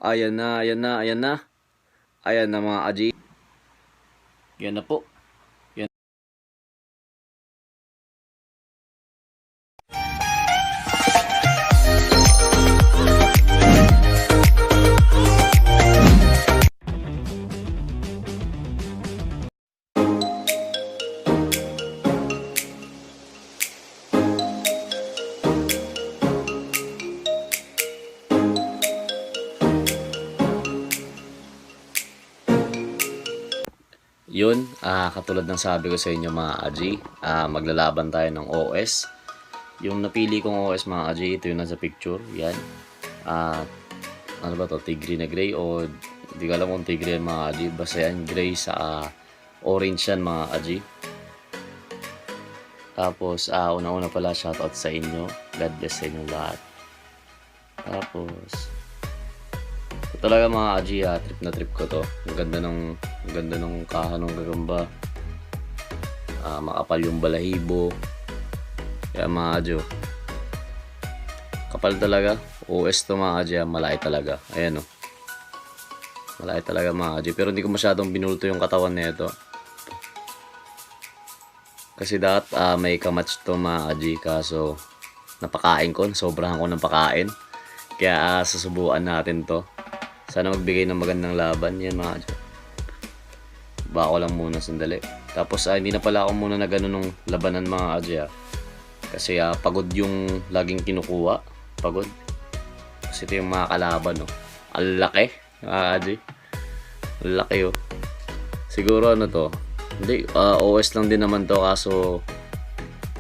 Ayan na, ayan na, ayan na. Ayan na mga aji. Yan na po. Yan. Yun, katulad ng sabi ko sa inyo mga aji, maglalaban tayo ng OS. Yung napili kong OS mga aji, ito yung nasa picture, yan. Ano ba to, tigre na gray o hindi ko alam kung tigre yan mga aji. Basta yan, gray sa orange yan mga aji. Tapos, una-una pala shoutout sa inyo. God bless sa inyo lahat. Tapos, ito talaga mga aji, trip na trip ko to. Ang ganda ng kaha ng gagamba. Makapal yung balahibo. Kaya mga aji, kapal talaga. OS to mga aji, malaki talaga. Ayan o. Malaki talaga mga aji. Pero hindi ko masyadong binulto yung katawan nito. Kasi may kamatch to mga aji. Kaso napakain ko. Sobrahan ko ng pakain. Kaya susubukan natin to. Sana magbigay ng magandang laban. Yan mga aji. Bako lang muna sandali. Tapos hindi na pala ako muna na gano'n ng labanan mga aji. Kasi pagod yung laging kinukuha. Pagod. Kasi ito yung mga kalaban. No? Ang laki mga aji. Ang laki oh. Siguro ano to. Hindi, OS lang din naman to. Kaso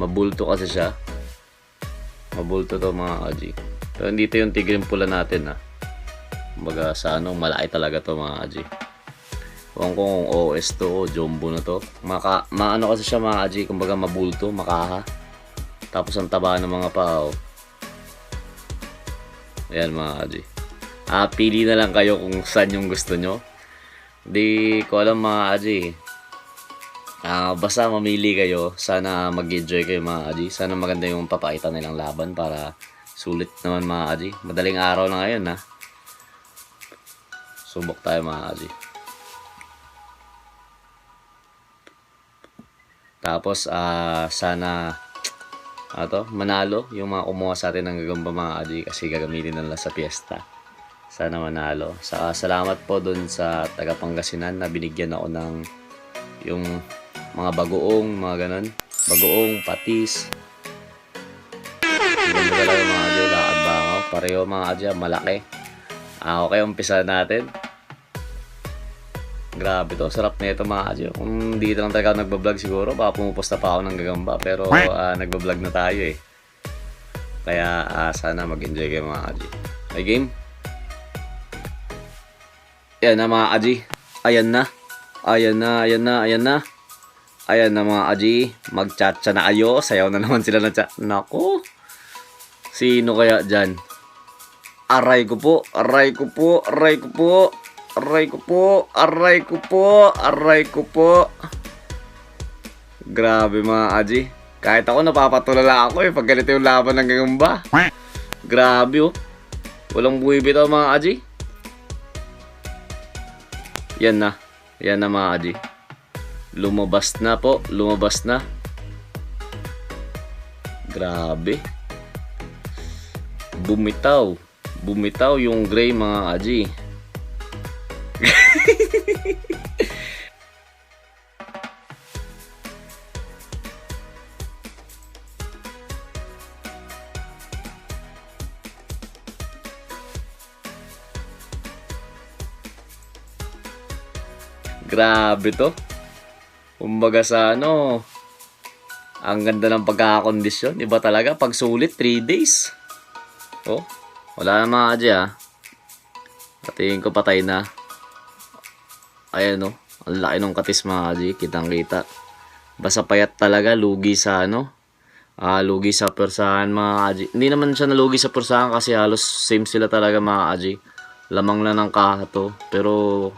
mabulto kasi siya. Mabulto to mga aji. Pero hindi to yung tigre pula natin Kumbaga sa malaki talaga to mga aji. Kung OS to o jumbo na to. Maano kasi siya mga aji. Kumbaga mabulto, makaha. Tapos ang taba ng mga pao. Ayan mga aji. Pili na lang kayo kung saan yung gusto nyo. Di ko alam mga aji. Basta mamili kayo. Sana mag-enjoy kayo mga aji. Sana maganda yung papakita nilang laban para sulit naman mga aji. Madaling araw na ngayon Subok tayo mga aji. Tapos sana manalo yung mga kumuha sa atin ng gagamba mga aji kasi gagamitin nila sa piyesta. Sana manalo. Salamat po dun sa taga Pangasinan na binigyan ako ng yung mga bagoong, mga ganun. Bagoong, patis. Ganda talaga mga aji. Lakad bangaw. Pareho mga aji. Malaki. Okay, umpisa natin. Grabe to, sarap na ito mga aji. Kung hindi lang talaga ako nagbablog siguro, baka pumuposta pa ako ng gagamba. Pero nagbablog na tayo Kaya sana mag-enjoy kayo mga aji. May game? Ayan na mga aji. Ayan na. Ayan na, ayan na, ayan na. Ayan na mga aji. Mag-chat-cha na kayo. Sayaw na naman sila ng chat. Nako. Sino kaya dyan? Aray ko po, aray ko po, aray ko po. Aray ko po, aray ko po, aray ko po. Grabe mga aji. Kahit ako napapatulala ako pag ganito yung laban ng gagamba. Grabe Walang buwibitaw mga aji. Yan na. Yan na mga aji. Lumabas na po, lumabas na. Grabe. Bumitaw. Bumitaw yung gray mga aji. Grabe to. Kumbaga sa ang ganda ng pagkakakondisyon. Iba talaga pag sulit 3 days. Wala na mga aji Patingin ko patay na. Ayan ang laki ng katis mga aji. Kitang kita. Basta payat talaga. Lugi sa lugi sa persahan mga aji. Hindi naman siya nalugi sa persahan kasi halos same sila talaga mga aji. Lamang lang ng kaha to. Pero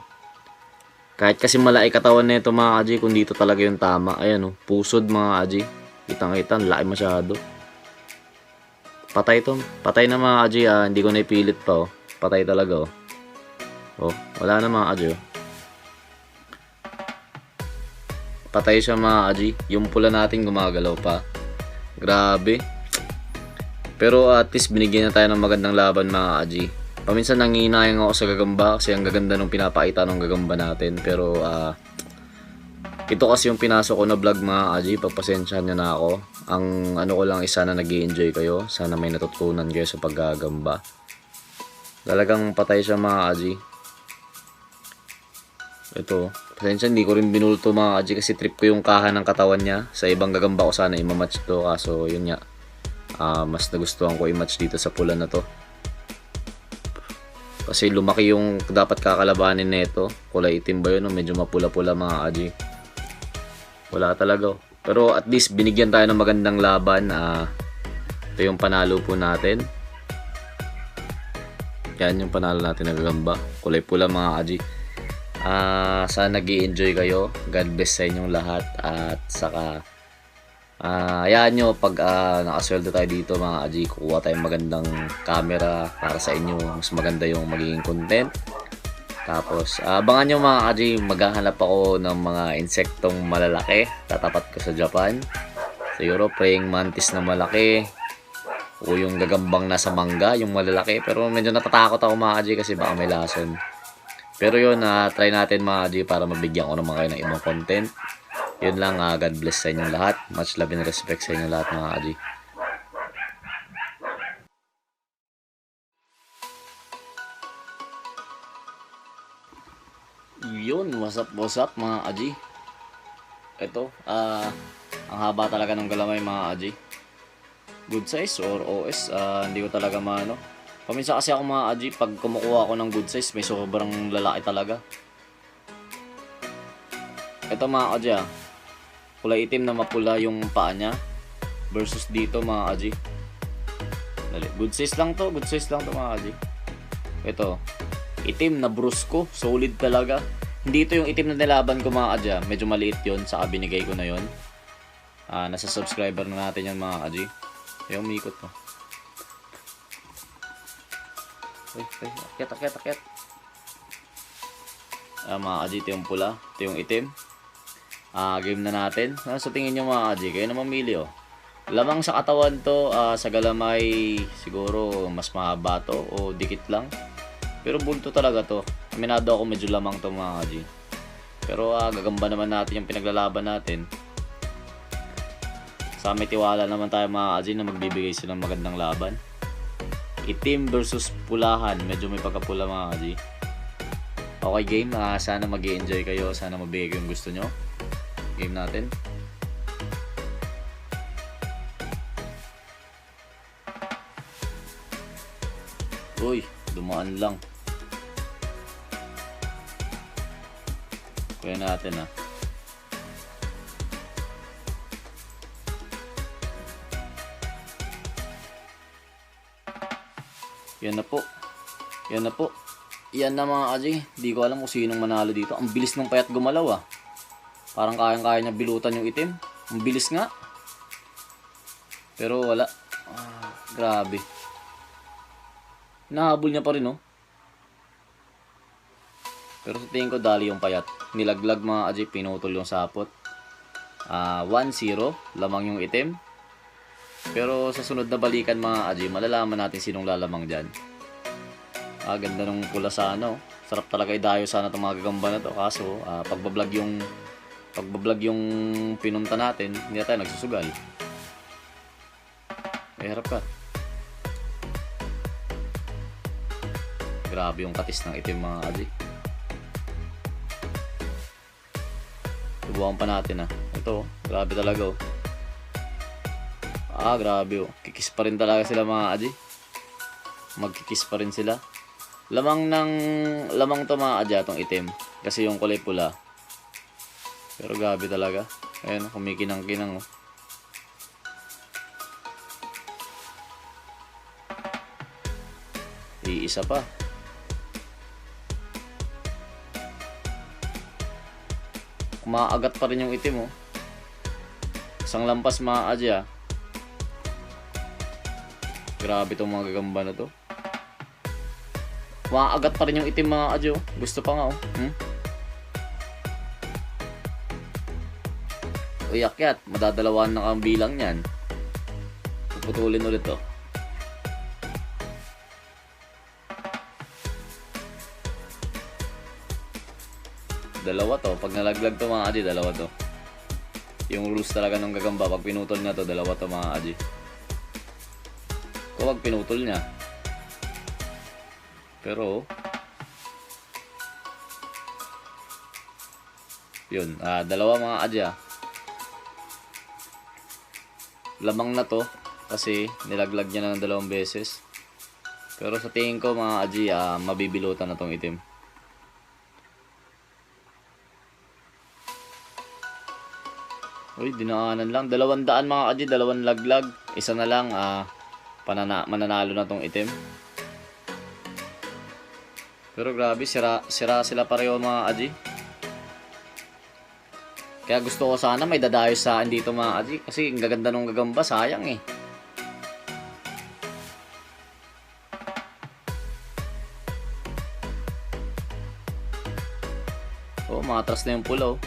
kahit kasi malaki katawan nito mga aji, kung dito talaga yung tama. Ayan pusod mga aji. Kitang-kita, laki masyado. Patay to. Patay na mga aji, hindi ko na ipilit pa Patay talaga Oh, wala na mga adyo. Patay siya mga adji. Yung pula natin gumagalaw pa. Grabe. Pero at least binigyan na tayo ng magandang laban mga adji. Paminsan nanginayang ako sa gagamba kasi ang gaganda nung pinapakita ng gagamba natin. Pero ito kasi yung pinasok ko na vlog mga adji. Pagpasensyahan nyo na ako. Ang ano ko lang is sana nag-i-enjoy kayo. Sana may natutunan kayo sa paggagamba. Talagang patay siya mga adji. Ito, pasensya hindi ko rin binulto mga adji kasi trip ko yung kaha ng katawan niya. Sa ibang gagamba ko sana i-match to, kaso yun nga. Mas nagustuhan ko i-match dito sa pula na to. Kasi lumaki yung dapat kakalabanin nito. Kulay itim ba yun? Medyo mapula-pula mga adji. Wala talaga. Pero at least binigyan tayo ng magandang laban. Ito yung panalo po natin. Yan yung panalo natin na gagamba. Kulay pula mga adji. Sana nag-i-enjoy kayo. God bless sa inyong lahat. At saka hayaan nyo pag nakasweldo tayo dito mga adji, kukuha tayong magandang camera para sa inyo. Mas maganda yung magiging content. Tapos abangan nyo mga adji, maghahanap ako ng mga insektong malalaki. Tatapat ko sa Japan. Siguro praying mantis na malaki. O yung gagambang nasa mangga, yung malalaki. Pero medyo natatakot ako mga adji kasi baka may lason. Pero yun, try natin mga adji para mabigyan ko naman kayo ng ibang content. Yun lang, God bless sa inyong lahat. Much love and respect sa inyong lahat mga adji. Yun, what's up mga adji. Ito, ang haba talaga ng galamay mga adji. Good size or OS, hindi ko talaga maano. Paminsan kasi ako mga adji, pag kumukuha ako ng good size, may sobrang lalaki talaga. Ito mga adji kulay itim na mapula yung paa niya. Versus dito mga adji. Good size lang to mga adji. Ito, itim na brusko, solid talaga. Hindi ito yung itim na nilaban ko mga adji. Medyo maliit yun, saka binigay ko na yun. Nasa subscriber na natin yan mga adji. Yung umikot to. Akyat. Mga adji, ito yung pula. Ito yung itim. Game na natin. Sa tingin nyo mga adji, kayo na mamili oh. Lamang sa katawan to, sa galamay siguro mas mahaba to o dikit lang. Pero bulto talaga to. Aminado ako medyo lamang to mga adji. Pero gagamba naman natin yung pinaglalaban natin. Sa may tiwala naman tayo mga adji na magbibigay silang magandang laban. Itim versus pulahan. Medyo may pagkapula mga adji. Okay game. Sana mag-i-enjoy kayo. Sana mabigay ko yung gusto nyo. Game natin. Uy, dumaan lang. Kuya natin Yan na po. Yan na mga adji. Di ko alam kung sinong manalo dito. Ang bilis ng payat gumalaw Parang kayang-kaya niya bilutan yung itim. Ang bilis nga. Pero wala. Grabe. Nahabol niya pa rin Pero sa tingin ko dali yung payat. Nilaglag mga adji, pinutol yung sapot. 1-0. Lamang yung itim. Pero sa sunod na balikan mga adji, malalaman natin sinong lalamang dyan. Ganda nung pula sa Sarap talaga idayo sana itong mga gagamba na to. Kaso pagbablog yung pinunta natin, hindi na tayo nagsusugal. May harap ka. Grabe yung katis ng itim mga adji. Subukan pa natin Ito, grabe talaga grabe Kikis pa rin talaga sila mga adji. Magkikis pa rin sila. Lamang to mga adji itong itim. Kasi yung kulay pula. Pero grabe talaga. Ayan, kumikinang-kinang Iisa pa. Kumaagat pa rin yung itim Isang lampas mga adji Grabe itong mga gagamba na to. Maagat pa rin yung itim mga adyo. Gusto pa nga oh. Uy, akyat. Madadalawan na kang bilang yan. Puputulin ulit oh. Dalawa to. Pag nalaglag to mga adyo, dalawa to. Yung rules talaga ng gagamba. Pag pinutol niya to, dalawa to mga adyo. Kapag pinutol niya. Pero yun, dalawa mga adya. Lamang na to kasi nilaglag niya na ng dalawang beses. Pero sa tingin ko mga adya, mabibilutan na tong itim. Uy, dinaanan lang. 200 mga adya, 2 laglag. Isa na lang, mananalo na tong itim. Pero grabe, sira sila pareho mga adji. Kaya gusto ko sana may dadayos sa akin dito mga adji. Kasi ang gaganda nung gagamba, sayang eh. Oh, matras na yung pula oh.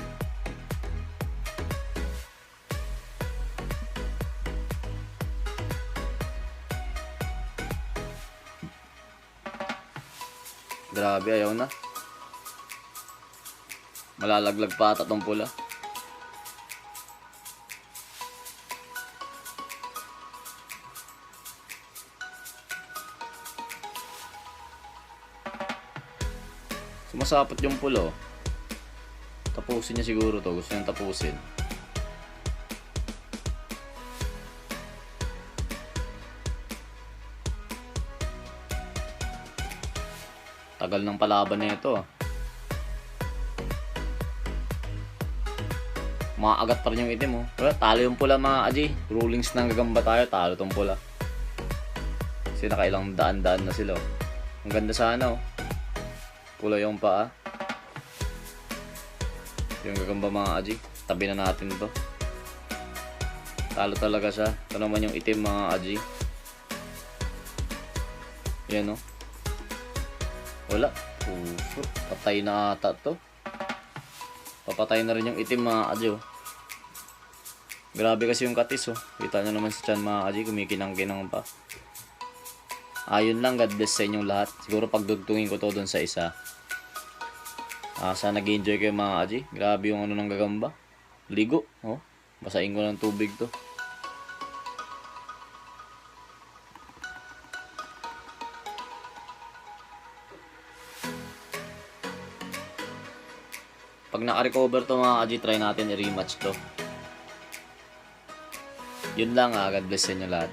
Grabe, ayaw na. Malalaglag pa ata tong pula. Sumasapot yung pula oh. Tapusin niya siguro to. Gusto niyang tapusin. Tagal ng palaban na ito. Maagat pa rin yung itim oh. Well, talo yung pula mga adji. Rulings ng gagamba tayo. Talo tong pula. Kasi nakailang daan-daan na sila oh. Ang ganda sana oh. Pula yung paa. Yung gagamba mga adji. Tabi na natin to. Talo talaga siya. Ito naman yung itim mga adji. Yan oh. Wala. Patay na ata to. Papatay na rin yung itim mga adyo. Grabe kasi yung katis oh. Kita nyo naman sa tiyan mga adyo. Kumikinang-kinang pa. Ayun lang. God bless sa inyong lahat. Siguro pagdugtungin ko to dun sa isa. Sana nag-enjoy kayo mga adyo. Grabe yung ano ng gagamba. Ligo. Oh. Basain ko ng tubig to. Pag naka-recover to mga adji, try natin i-rematch to. Yun lang God bless sa inyo lahat.